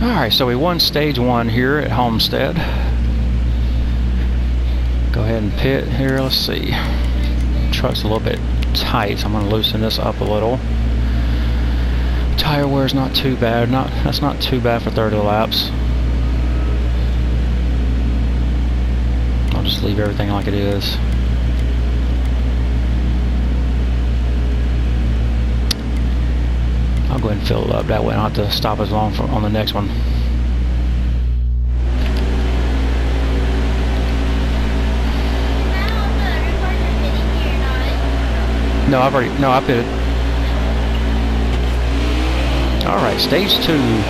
Alright, so we won stage 1 here at Homestead. Go ahead and pit here. Let's see. Truck's a little bit tight, so I'm going to loosen this up a little. Tire wear's not too bad. That's not too bad for 30 laps. I'll just leave everything like it is. I'll go ahead and fill it up. That way I don't have to stop as long on the next one. No, I pitted. Alright, stage 2.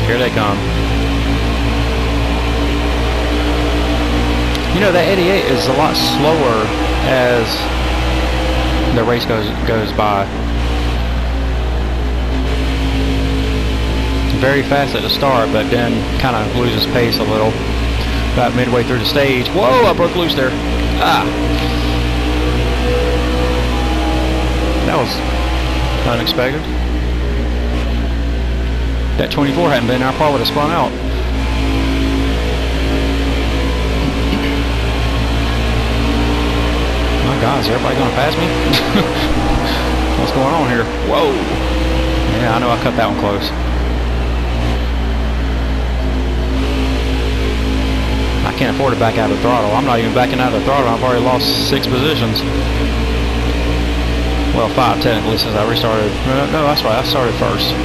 Here they come. You know, that 88 is a lot slower as the race goes by. Very fast at the start, but then kind of loses pace a little. About midway through the stage. Whoa, I broke loose there. Ah. That was unexpected. That 24 hadn't been there, I probably would have spun out. My God, is everybody going to pass me? What's going on here? Whoa! Yeah, I know I cut that one close. I can't afford to back out of the throttle. I'm not even backing out of the throttle. I've already lost 6 positions. Well, 5 technically since I restarted. No, that's right. I started first.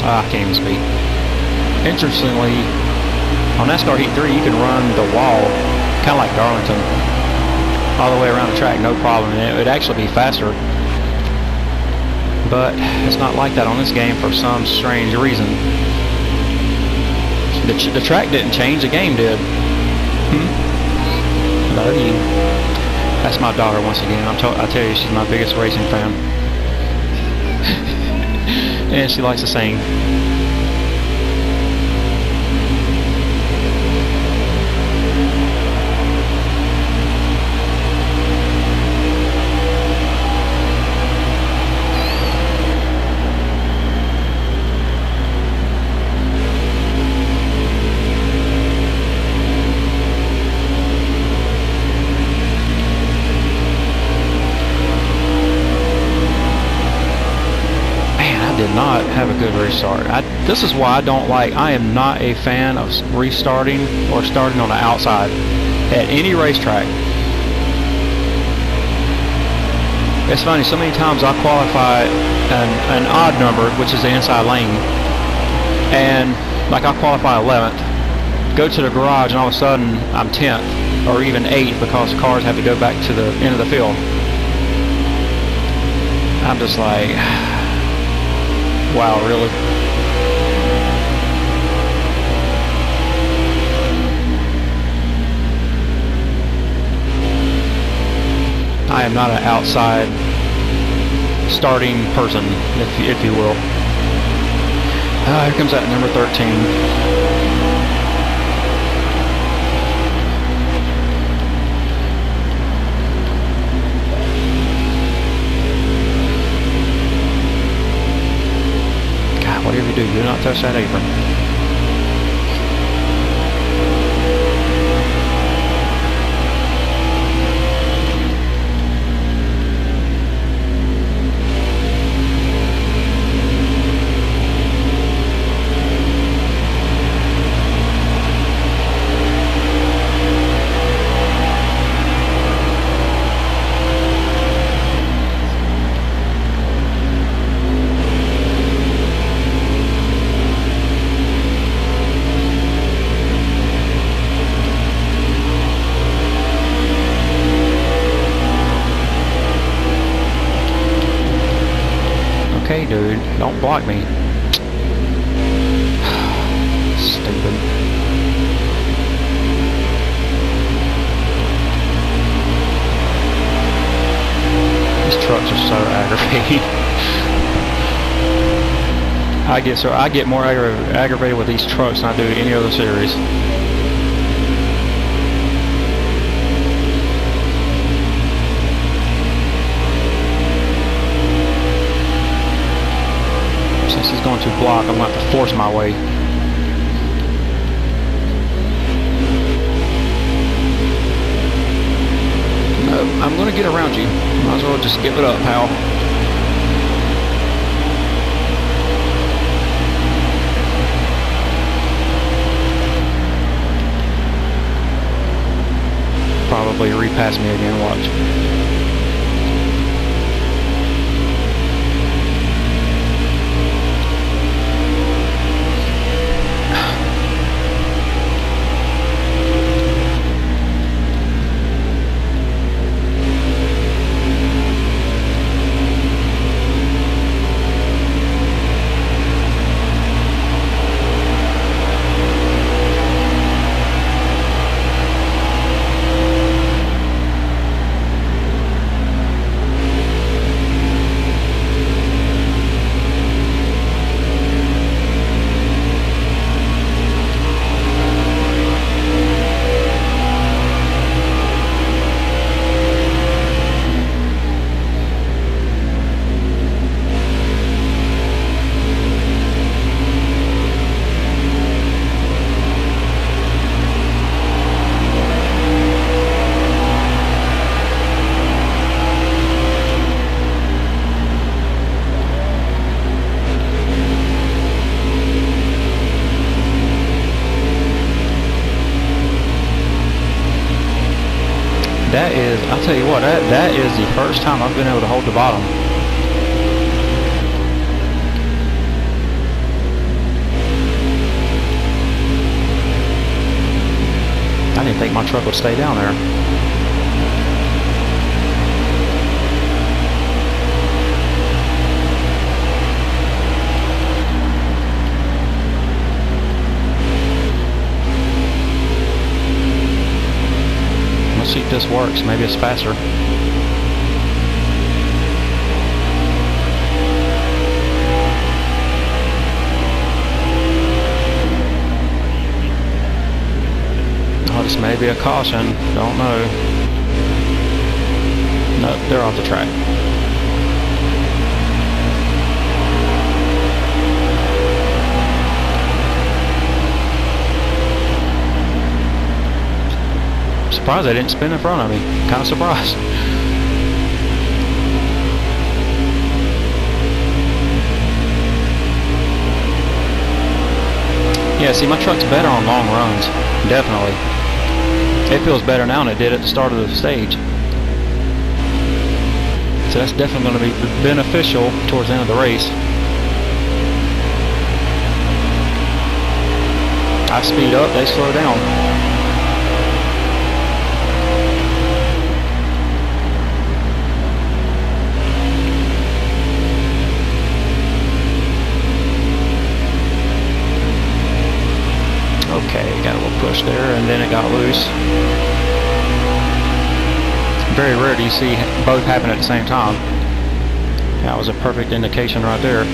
I can't even speak. Interestingly, on NASCAR Heat 3, you can run the wall, kind of like Darlington, all the way around the track, no problem. And it would actually be faster. But it's not like that on this game for some strange reason. The track didn't change, the game did. Love you. That's my daughter once again. I tell you, she's my biggest racing fan. And she likes to sing. Did not have a good restart. This is why I am not a fan of restarting or starting on the outside at any racetrack. It's funny, so many times I qualify an odd number, which is the inside lane, and like I'll qualify 11th, go to the garage, and all of a sudden I'm 10th or even 8th because cars have to go back to the end of the field. I'm just like, Wow, really? I am not an outside starting person, if you will. Here comes that number 13. Whatever you do not touch that apron. Okay, dude, don't block me. Stupid. These trucks are so aggravating. I get more aggravated with these trucks than I do any other series. Since he's going to block, I'm going to have to force my way. No, I'm going to get around you. Might as well just give it up, pal. Probably repass me again, watch. That is, I'll tell you what, that is the first time I've been able to hold the bottom. I didn't think my truck would stay down there. See if this works. Maybe it's faster. Oh, this may be a caution. Don't know. Nope, they're off the track. Surprised they didn't spin in front of me. Kind of surprised. Yeah, see, my truck's better on long runs. Definitely. It feels better now than it did at the start of the stage. So that's definitely going to be beneficial towards the end of the race. I speed up, they slow down. Okay, got a little push there, and then it got loose. Very rare do you see both happen at the same time. That was a perfect indication right there.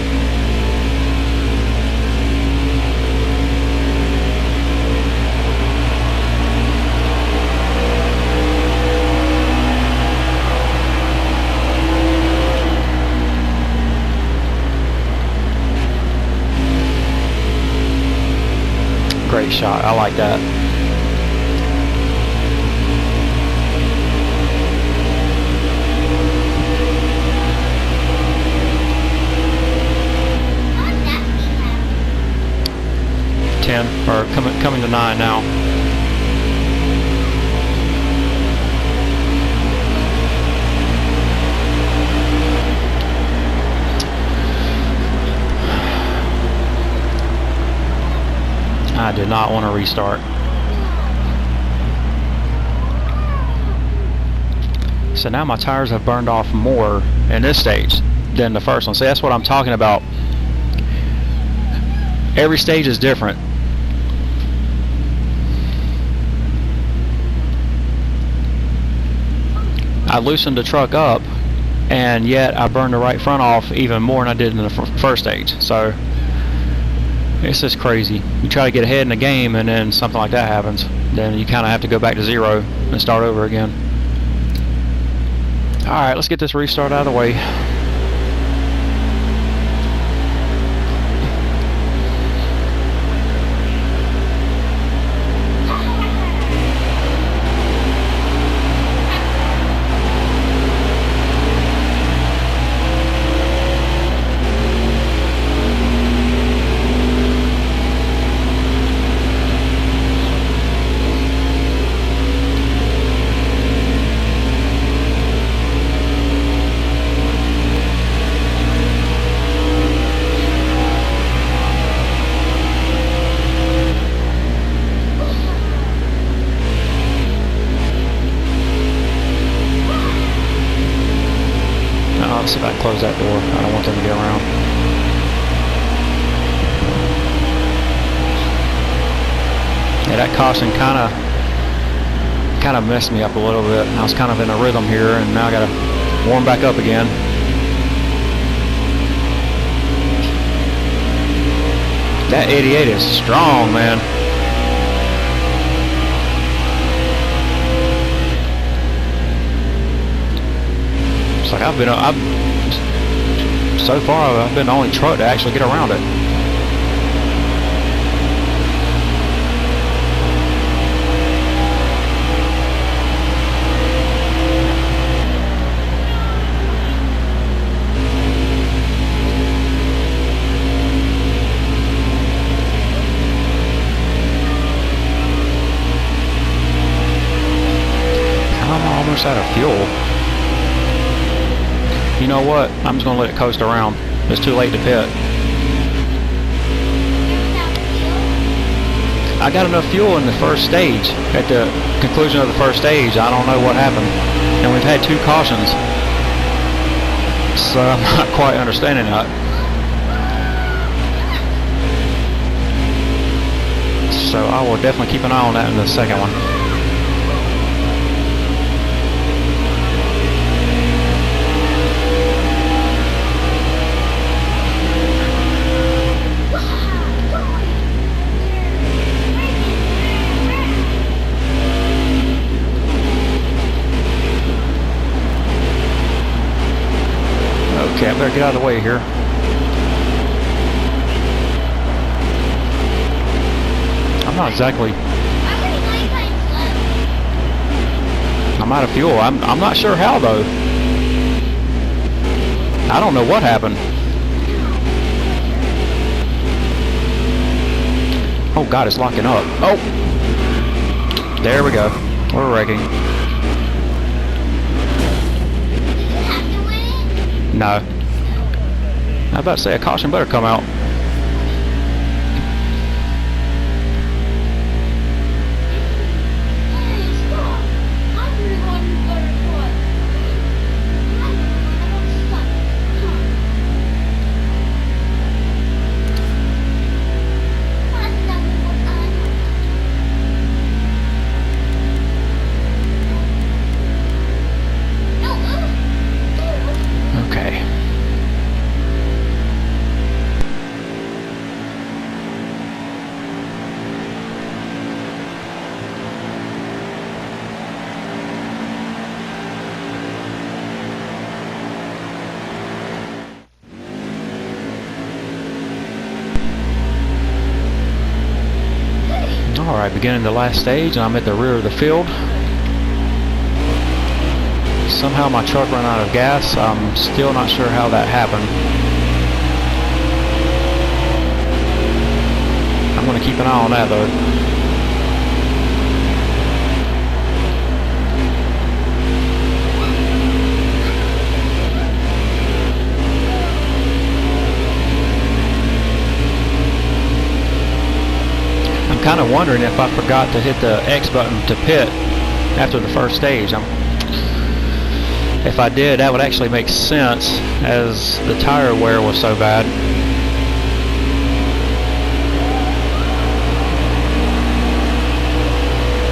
Great shot. I like that. Or coming to 9 now. I did not want to restart. So now my tires have burned off more in this stage than the first one. See, that's what I'm talking about. Every stage is different. I loosened the truck up, and yet I burned the right front off even more than I did in the first stage. So it's just crazy. You try to get ahead in the game, and then something like that happens. Then you kind of have to go back to zero and start over again. Alright, let's get this restart out of the way. Let's see if I can close that door. I don't want them to get around. Yeah, that caution kind of messed me up a little bit. I was kind of in a rhythm here, and now I got to warm back up again. That 88 is strong, man. Like so far I've been the only truck to actually get around it. I'm almost out of fuel. You know what? I'm just going to let it coast around. It's too late to pit. I got enough fuel in the first stage. At the conclusion of the first stage, I don't know what happened. And we've had 2 cautions. So I'm not quite understanding that. So I will definitely keep an eye on that in the second one. Okay, I better get out of the way here. I'm not exactly... I'm out of fuel. I'm not sure how, though. I don't know what happened. Oh, God, it's locking up. Oh! There we go. We're wrecking. No. I was about to say a caution better come out. Alright, beginning the last stage, and I'm at the rear of the field. Somehow my truck ran out of gas. I'm still not sure how that happened. I'm going to keep an eye on that though. I'm kind of wondering if I forgot to hit the X button to pit after the first stage. If I did, that would actually make sense, as the tire wear was so bad.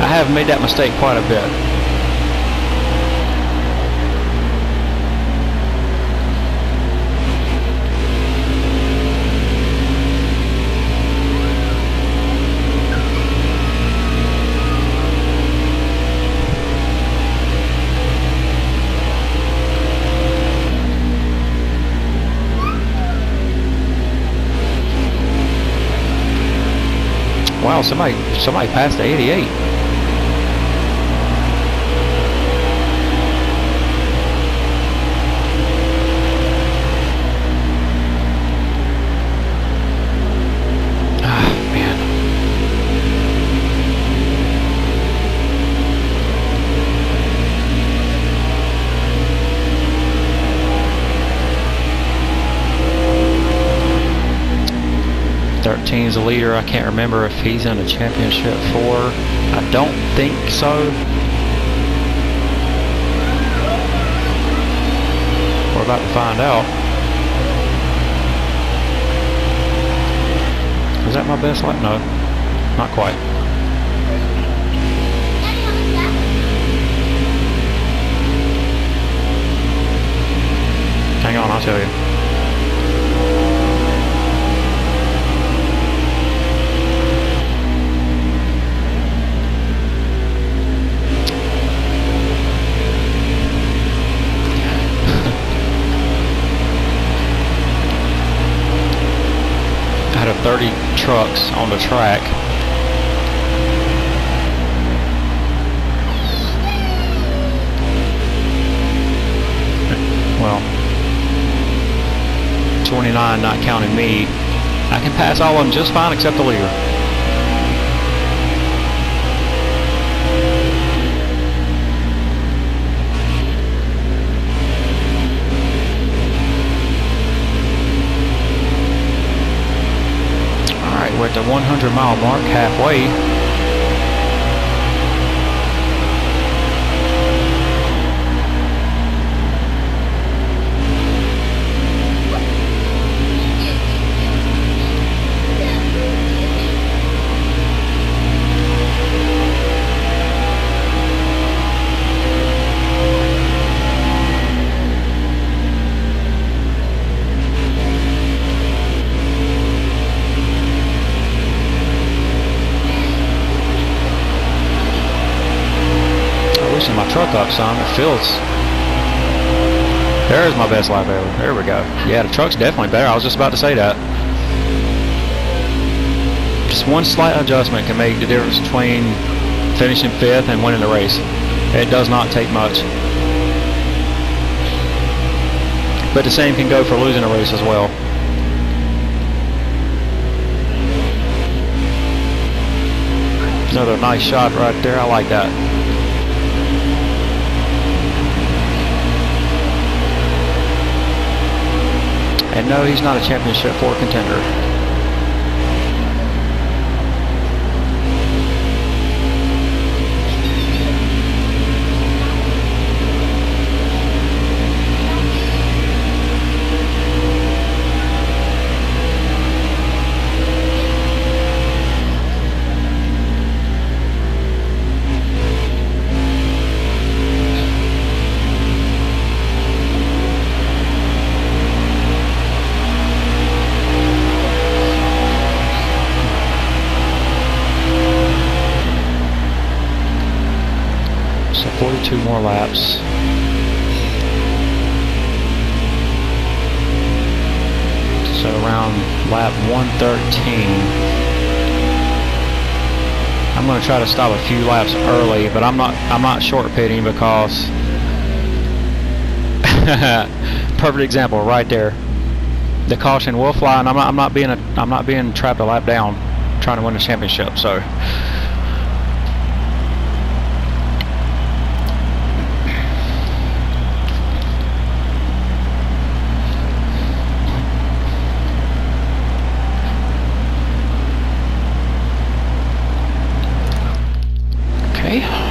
I have made that mistake quite a bit. Wow, somebody passed the 88. Ah, man. Is the leader. I can't remember if he's in a championship 4. I don't think so. We're about to find out. Is that my best lap? No, not quite. Hang on, I'll tell you. Out of 30 trucks on the track, well, 29 not counting me, I can pass all of them just fine except the leader. We're at the 100-mile mark, halfway. My truck up some. It feels. There's my best lap ever. There we go. Yeah, the truck's definitely better. I was just about to say that. Just one slight adjustment can make the difference between finishing 5th and winning the race. It does not take much. But the same can go for losing a race as well. Another nice shot right there. I like that. And no, he's not a championship 4 contender. So 42 more laps. So around lap 113. I'm going to try to stop a few laps early, but I'm not short pitting because perfect example right there. The caution will fly, and I'm not being trapped a lap down trying to win the championship. So okay.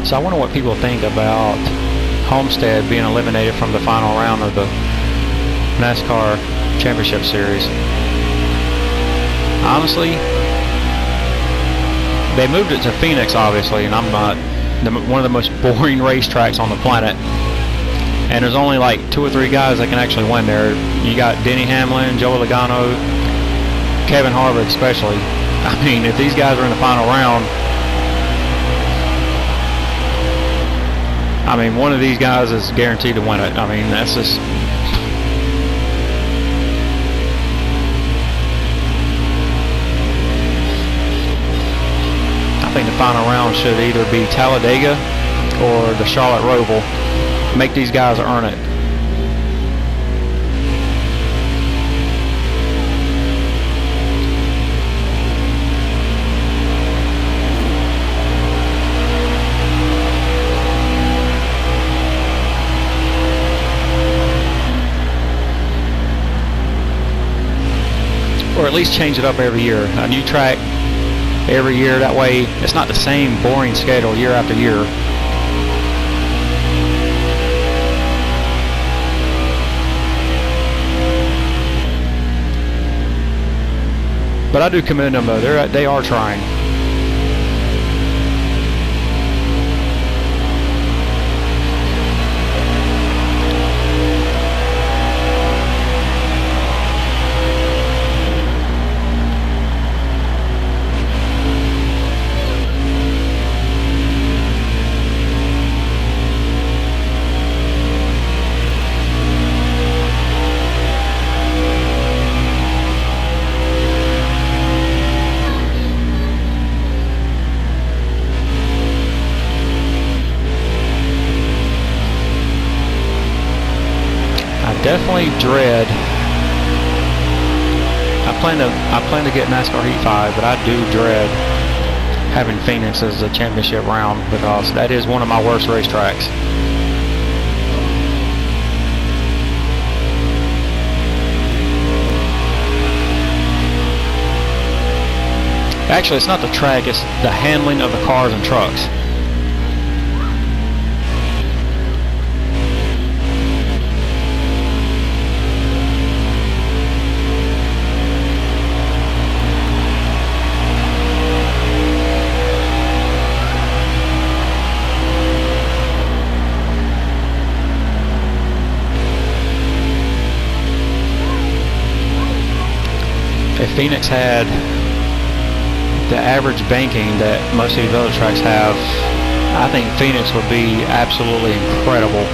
So I wonder what people think about Homestead being eliminated from the final round of the NASCAR Championship Series. Honestly, they moved it to Phoenix, obviously, and I'm not one of the most boring racetracks on the planet. And there's only like 2 or 3 guys that can actually win there. You got Denny Hamlin, Joey Logano, Kevin Harvick especially. I mean, if these guys are in the final round, I mean, one of these guys is guaranteed to win it. I mean, that's just... I think the final round should either be Talladega or the Charlotte Roval. Make these guys earn it. Or at least change it up every year. A new track every year. That way it's not the same boring schedule year after year. But I do commend them though. They are trying. definitely dread. I plan to get NASCAR Heat 5, but I do dread having Phoenix as a championship round because that is one of my worst racetracks. Actually, it's not the track, it's the handling of the cars and trucks. If Phoenix had the average banking that most of these other tracks have, I think Phoenix would be absolutely incredible.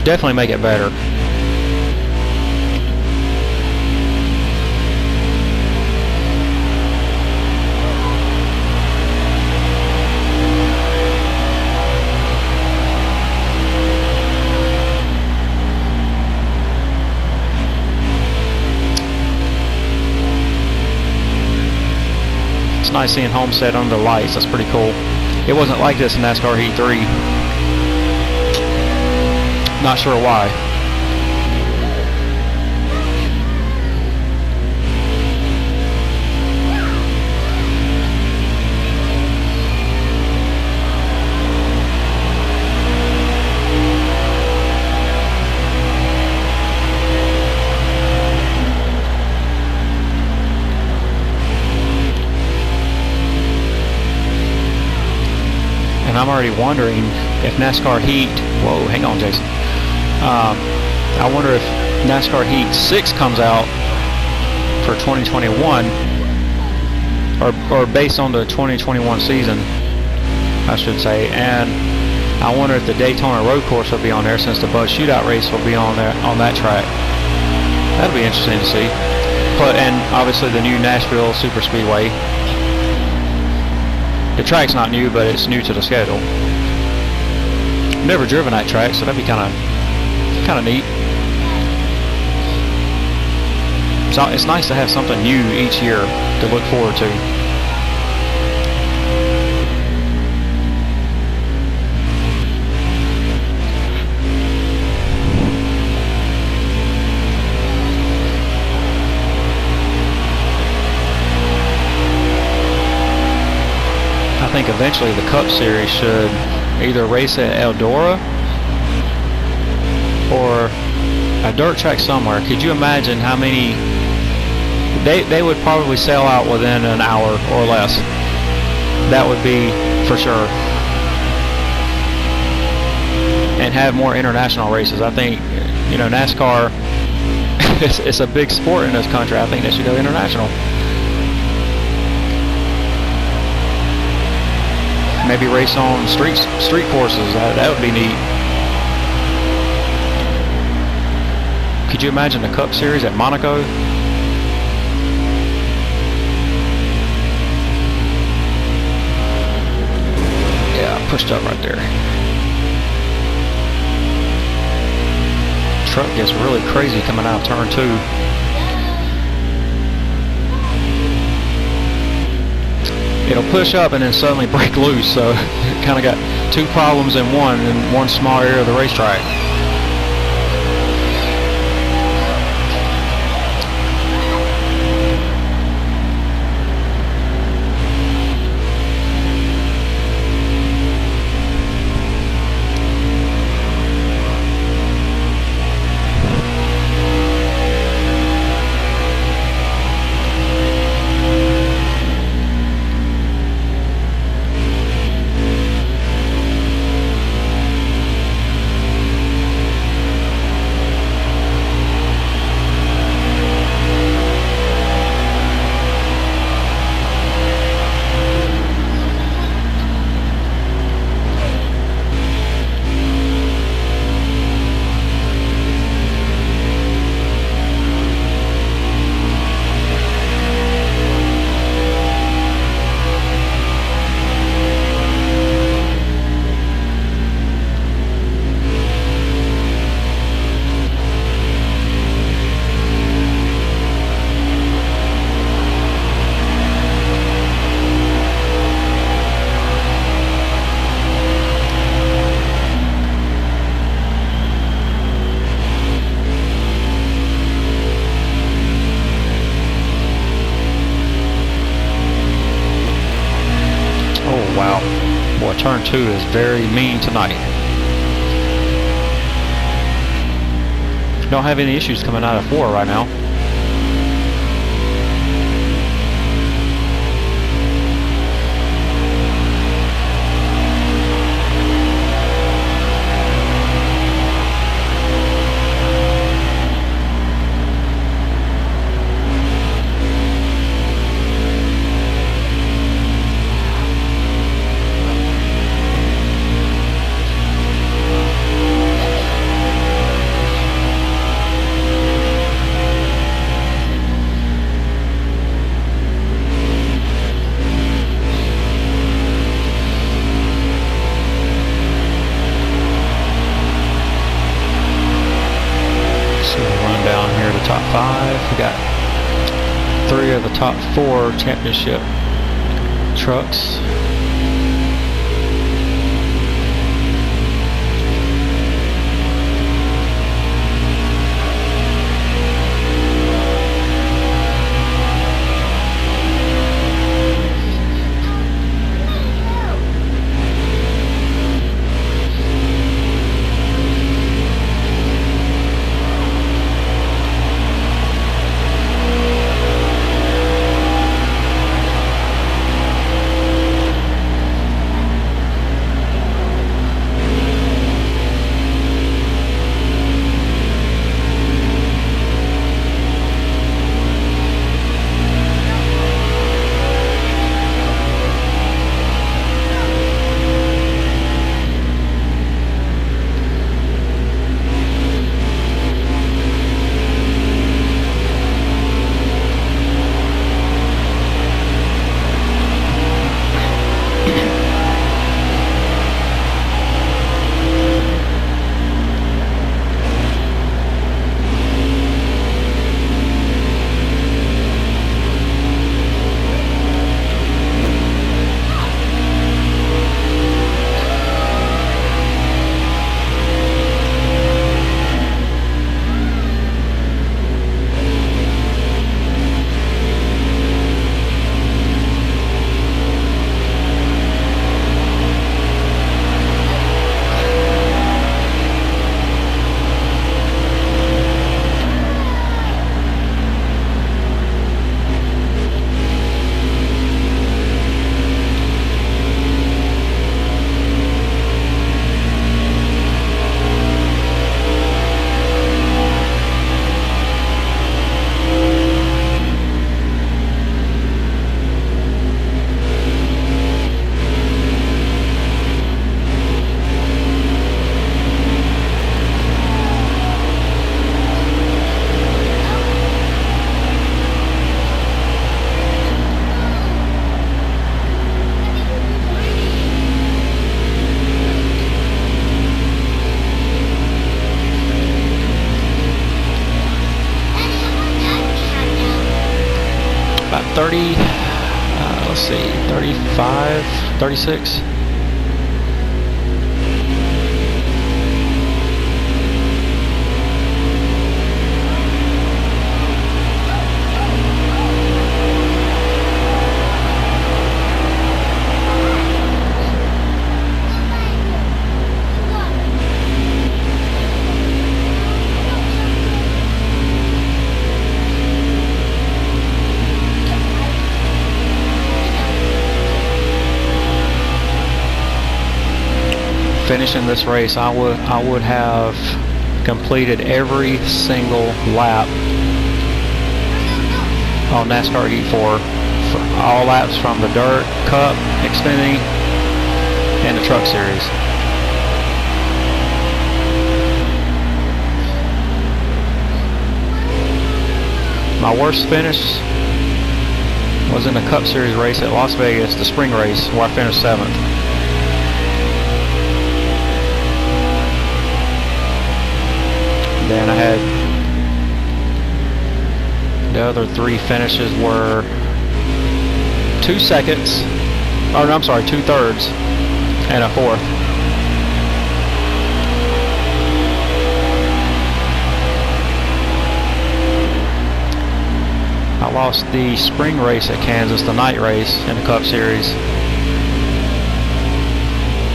Definitely make it better. It's nice seeing Homestead under the lights. That's pretty cool. It wasn't like this in NASCAR Heat 3. Not sure why. And I'm already wondering if NASCAR Heat, whoa, hang on, Jason. I wonder if NASCAR Heat 6 comes out for 2021, or based on the 2021 season, I should say. And I wonder if the Daytona Road Course will be on there, since the Bud Shootout race will be on there on that track. That'll be interesting to see. But and obviously the new Nashville Super Speedway. The track's not new, but it's new to the schedule. Never driven that track, so that'd be kind of neat. So it's nice to have something new each year to look forward to. I think eventually the Cup Series should either race at Eldora or a dirt track somewhere. Could you imagine how many they would probably sell out within an hour or less? That would be for sure. And have more international races. I think, you know, NASCAR it's a big sport in this country. I think they should go international. Maybe race on street courses. That would be neat. Could you imagine the Cup Series at Monaco? Yeah, pushed up right there. Truck gets really crazy coming out of turn 2. It'll push up and then suddenly break loose, so it kind of got two problems in one small area of the racetrack. turn 2 is very mean tonight. Don't have any issues coming out of 4 right now. Top 5. We got 3 of the top 4 championship trucks. About 30, let's see, 35, 36. Finishing this race, I would have completed every single lap on NASCAR Heat 4 for all laps from the Dirt, Cup, Xfinity, and the Truck Series. My worst finish was in the Cup Series race at Las Vegas, the spring race, where I finished 7th. Then I had the other 3 finishes were 2 seconds, or no, I'm sorry, 2/3 and a 4th. I lost the spring race at Kansas, the night race in the Cup Series.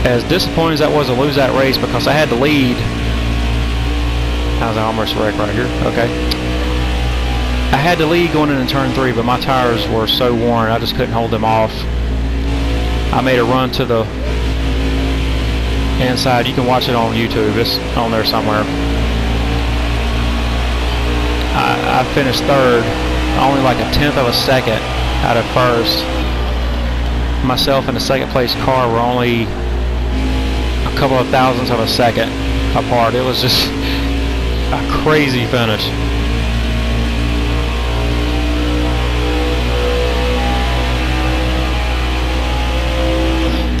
as disappointing as that was to lose that race, because I had the lead. How's I almost wrecked right here? Okay. I had the lead going into turn 3, but my tires were so worn, I just couldn't hold them off. I made a run to the inside. You can watch it on YouTube. It's on there somewhere. I finished 3rd, only like a 1/10 of a second out of 1st. Myself and the 2nd place car were only a couple of thousandths of a second apart. It was just a crazy finish.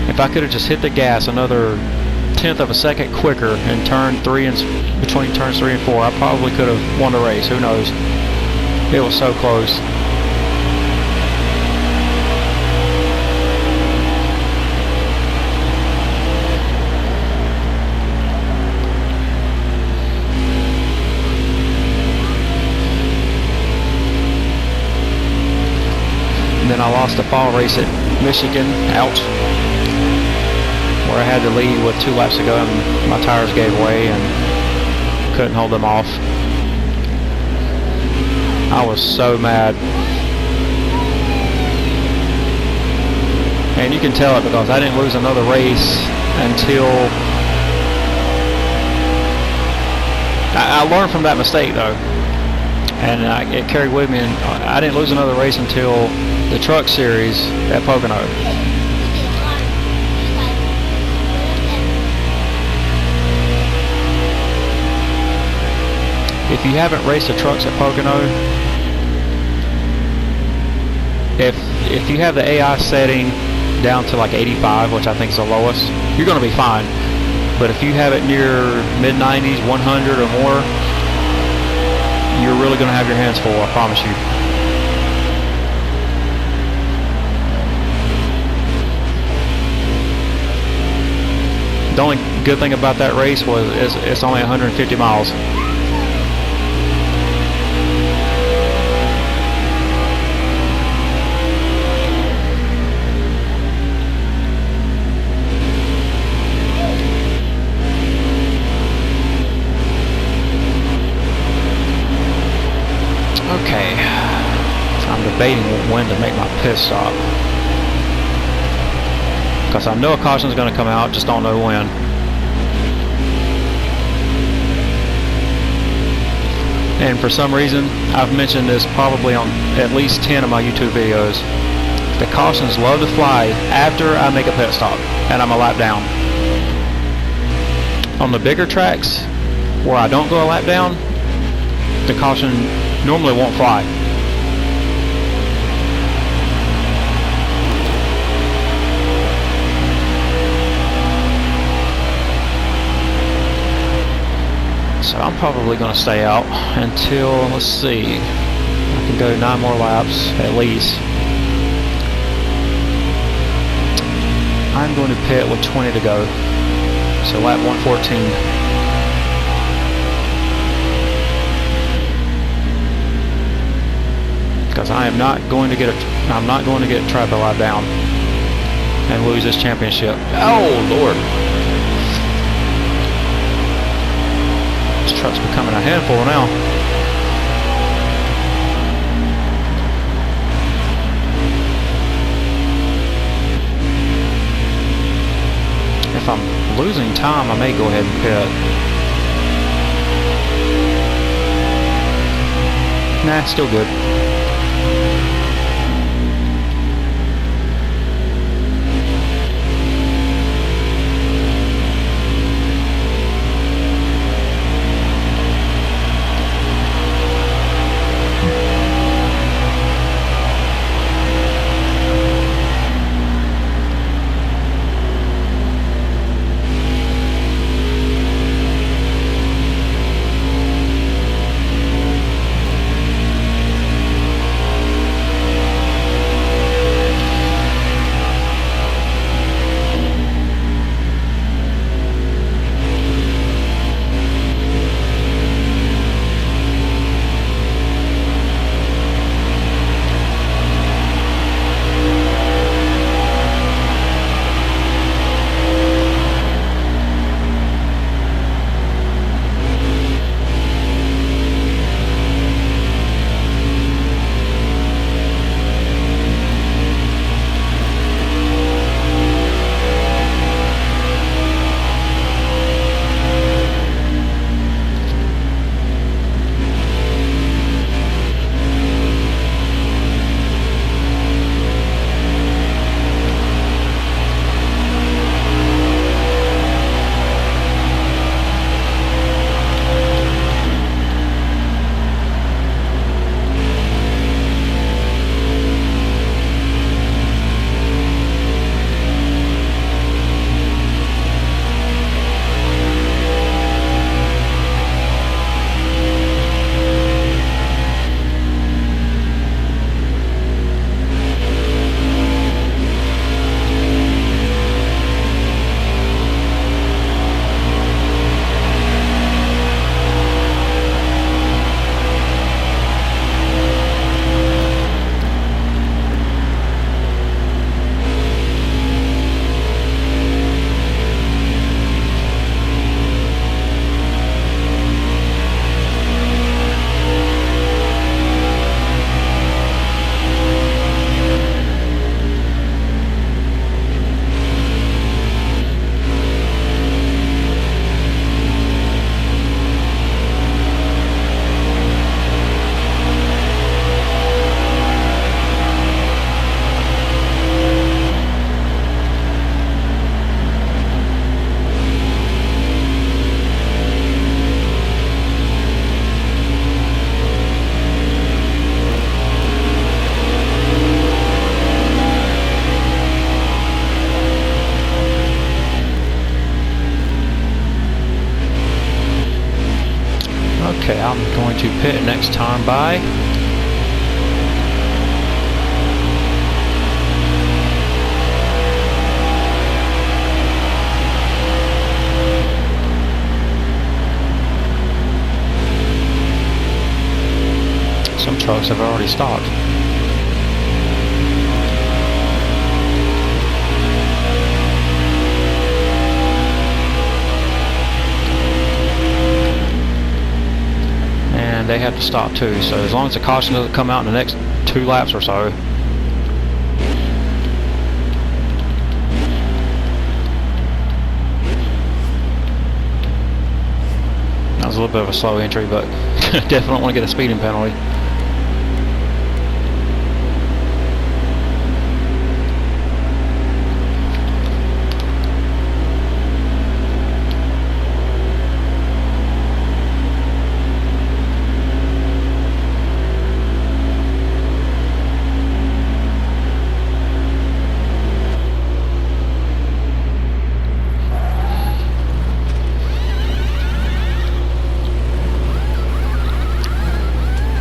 If I could have just hit the gas another 1/10 of a second quicker in turn 3 and between turns 3 and 4, I probably could have won the race. Who knows? It was so close. And then I lost a fall race at Michigan. Ouch. Where I had the lead with 2 laps to go and my tires gave way and couldn't hold them off. I was so mad. And you can tell it because I didn't lose another race until I learned from that mistake though. And it carried with me, and I didn't lose another race until the truck series at Pocono. If you haven't raced the trucks at Pocono, if you have the AI setting down to like 85, which I think is the lowest, you're going to be fine. But if you have it near mid-90s, 100 or more, you're really going to have your hands full, I promise you. The only good thing about that race was it's only 150 miles. Okay, I'm debating when to make my pit stop, because I know a caution is going to come out, just don't know when. And for some reason, I've mentioned this probably on at least 10 of my YouTube videos, the cautions love to fly after I make a pit stop and I'm a lap down. On the bigger tracks where I don't go a lap down, the caution normally won't fly. So I'm probably going to stay out until, let's see, I can go 9 more laps at least. I'm going to pit with 20 to go, so lap 114. Because I'm not going to get trapped a lap down and lose this championship. Oh Lord! This truck's becoming a handful now. If I'm losing time, I may go ahead and pit. Nah, still good. Okay, I'm going to pit next time by. Some trucks have already stopped. And they have to stop too, so as long as the caution doesn't come out in the next 2 laps or so. That was a little bit of a slow entry, but definitely don't want to get a speeding penalty.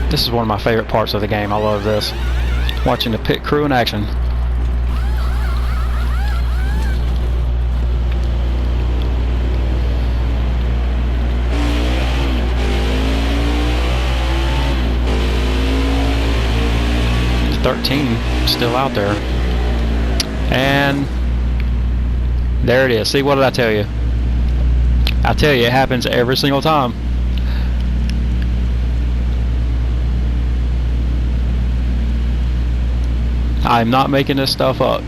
This is one of my favorite parts of the game. I love this. Watching the pit crew in action. The 13 still out there. And there it is. See, what did I tell you? I tell you, it happens every single time. I'm not making this stuff up.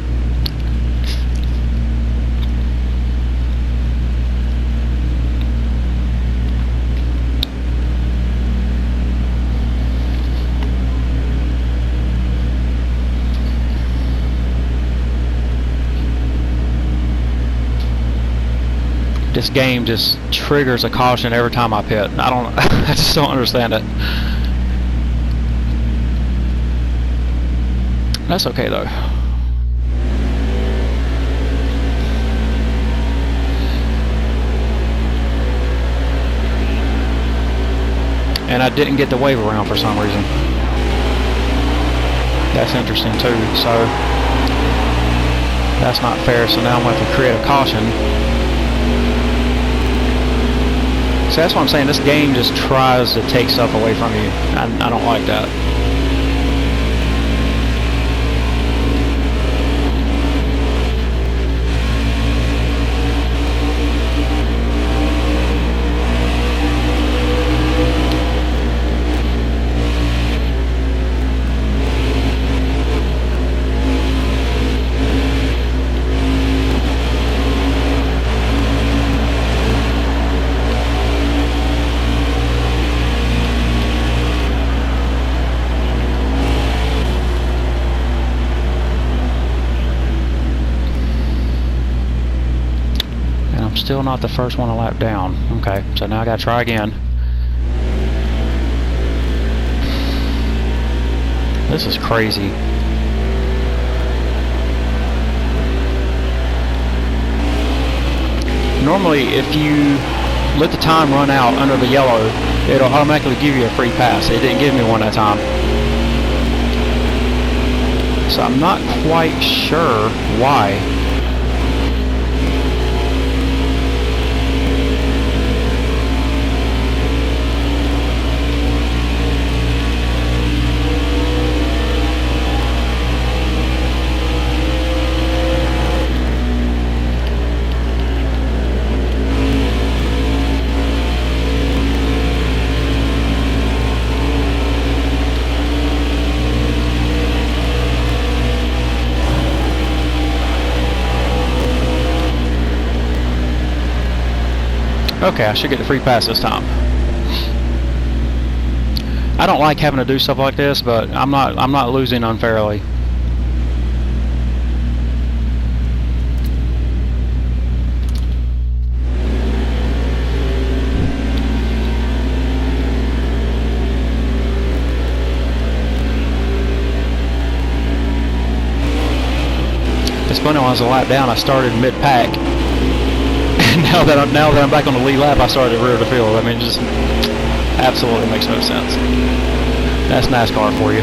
This game just triggers a caution every time I pit. I don't I just don't understand it. That's okay though. And I didn't get the wave around for some reason. That's interesting too. So that's not fair. So now I'm going to have to create a caution. So that's what I'm saying. This game just tries to take stuff away from you. I don't like that. Still not the first one a lap down. Okay, so now I gotta try again. This is crazy. Normally, if you let the time run out under the yellow, it'll automatically give you a free pass. It didn't give me one that time. So I'm not quite sure why. Okay, I should get the free pass this time. I don't like having to do stuff like this, but I'm not losing unfairly. It's funny, when I was a lap down, I started mid-pack. Now that I'm back on the lead lap, I started to rear the field. I mean, just Absolutely makes no sense. That's NASCAR for you.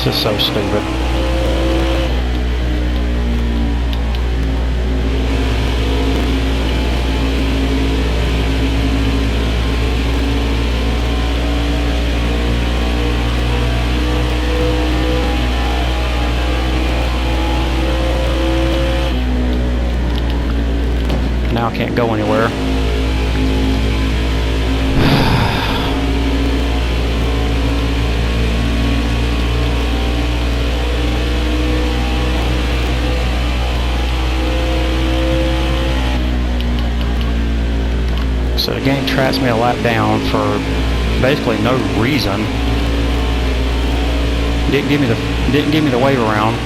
This is so stupid. Now I can't go anywhere. So the game tracks me a lap down for basically no reason. Didn't give me the wave around.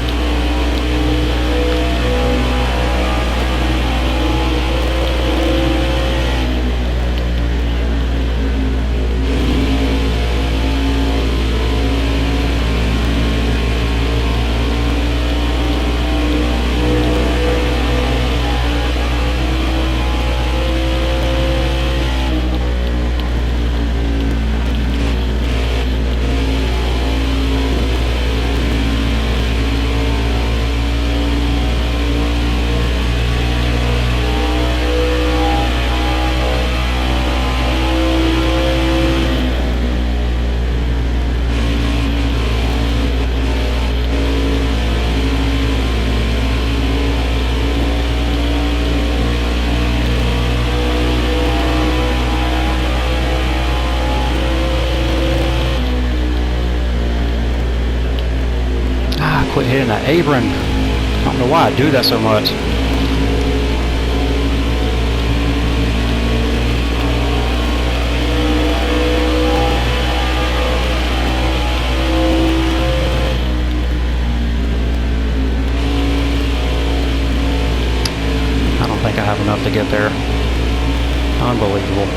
Quit hitting that apron. I don't know why I do that so much. I don't think I have enough to get there. Unbelievable.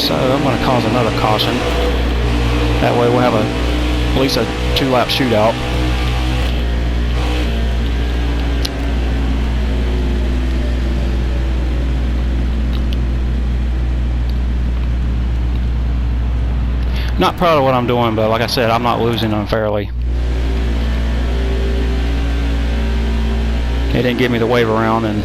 So I'm going to cause another caution. That way we'll have at least a 2-lap shootout. Not proud of what I'm doing, but like I said, I'm not losing unfairly. It didn't give me the wave around, and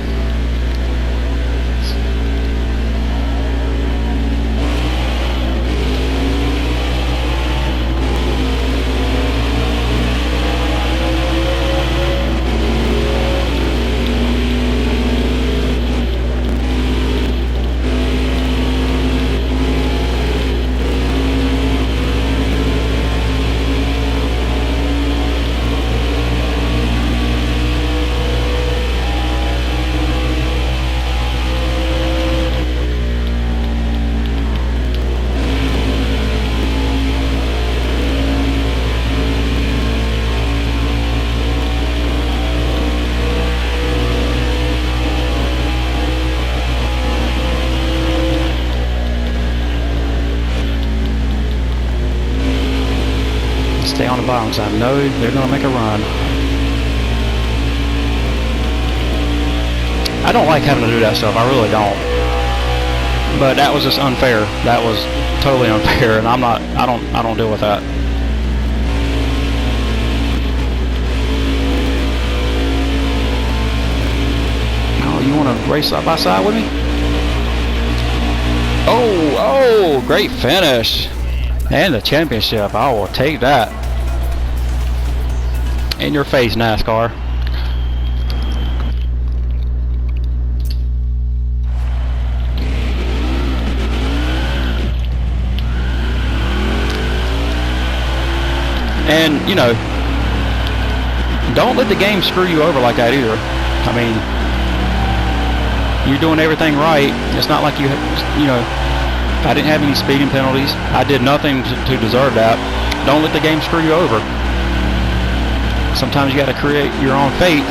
stay on the bottom because I know they're going to make a run. I don't like having to do that stuff. I really don't. But that was just unfair. That was totally unfair, and I don't deal with that. Oh, you want to race side by side with me? Oh, great finish. And the championship. I will take that. In your face, NASCAR. And, you know, don't let the game screw you over like that either. I mean, you're doing everything right. It's not like you know, I didn't have any speeding penalties. I did nothing to deserve that. Don't let the game screw you over. Sometimes you got to create your own fate.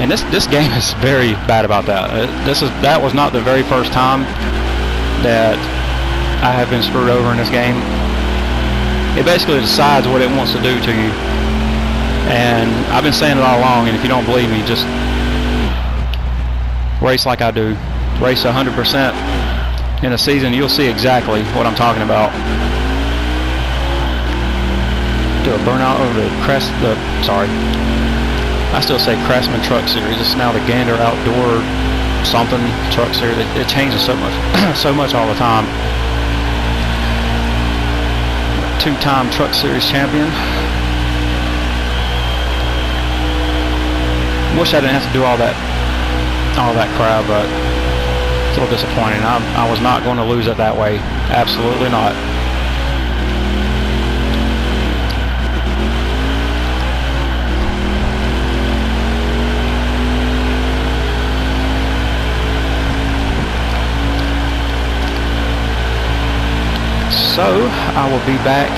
And this game is very bad about that. That was not the very first time that I have been screwed over in this game. It basically decides what it wants to do to you. And I've been saying it all along, and if you don't believe me, just race like I do. Race 100% in a season, you'll see exactly what I'm talking about. Do a burnout over I still say Craftsman Truck Series. It's now the Gander Outdoor something Truck Series. It changes so much, so much all the time. Two-time Truck Series champion. Wish I didn't have to do all that crap, but it's a little disappointing. I was not going to lose it that way. Absolutely not. So, I will be back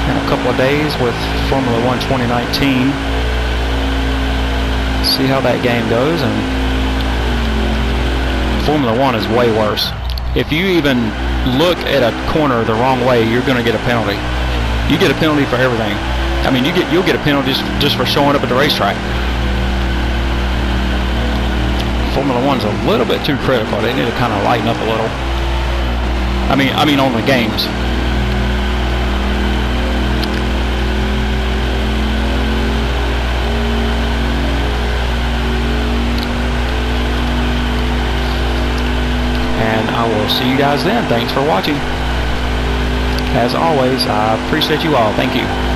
in a couple of days with Formula 1 2019. See how that game goes, and Formula 1 is way worse. If you even look at a corner the wrong way, you're going to get a penalty. You get a penalty for everything. I mean, you'll get a penalty just for showing up at the racetrack. Formula 1's a little bit too critical. They need to kind of lighten up a little. I mean on the games. And I will see you guys then. Thanks for watching. As always, I appreciate you all. Thank you.